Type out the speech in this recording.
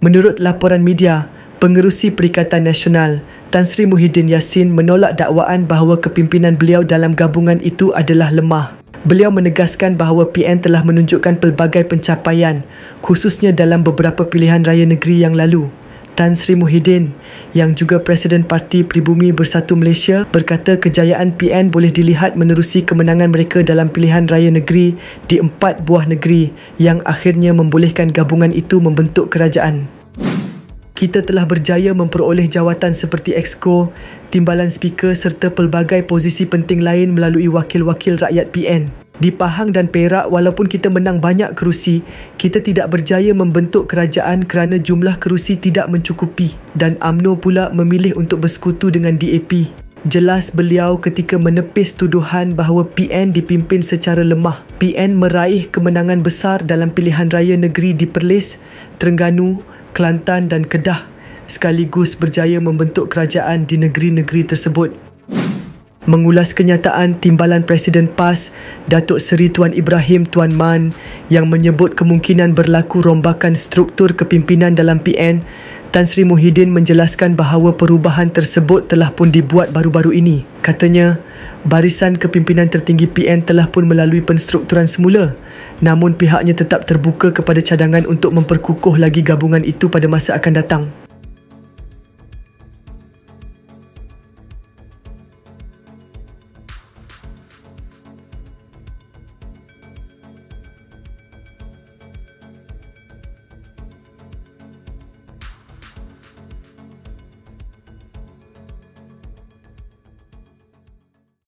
Menurut laporan media, Pengerusi Perikatan Nasional Tan Sri Muhyiddin Yassin menolak dakwaan bahawa kepimpinan beliau dalam gabungan itu adalah lemah. Beliau menegaskan bahawa PN telah menunjukkan pelbagai pencapaian, khususnya dalam beberapa pilihan raya negeri yang lalu. Tan Sri Muhyiddin, yang juga Presiden Parti Pribumi Bersatu Malaysia, berkata kejayaan PN boleh dilihat menerusi kemenangan mereka dalam pilihan raya negeri di 4 buah negeri yang akhirnya membolehkan gabungan itu membentuk kerajaan. Kita telah berjaya memperoleh jawatan seperti Exco, Timbalan Speaker serta pelbagai posisi penting lain melalui wakil-wakil rakyat PN. Di Pahang dan Perak, walaupun kita menang banyak kerusi, kita tidak berjaya membentuk kerajaan kerana jumlah kerusi tidak mencukupi dan UMNO pula memilih untuk bersekutu dengan DAP. Jelas beliau ketika menepis tuduhan bahawa PN dipimpin secara lemah. PN meraih kemenangan besar dalam pilihan raya negeri di Perlis, Terengganu, Kelantan dan Kedah, sekaligus berjaya membentuk kerajaan di negeri-negeri tersebut. Mengulas kenyataan Timbalan Presiden PAS, Datuk Seri Tuan Ibrahim Tuan Man, yang menyebut kemungkinan berlaku rombakan struktur kepimpinan dalam PN, Tan Sri Muhyiddin menjelaskan bahawa perubahan tersebut telah pun dibuat baru-baru ini. Katanya, barisan kepimpinan tertinggi PN telah pun melalui penstrukturan semula, namun pihaknya tetap terbuka kepada cadangan untuk memperkukuh lagi gabungan itu pada masa akan datang.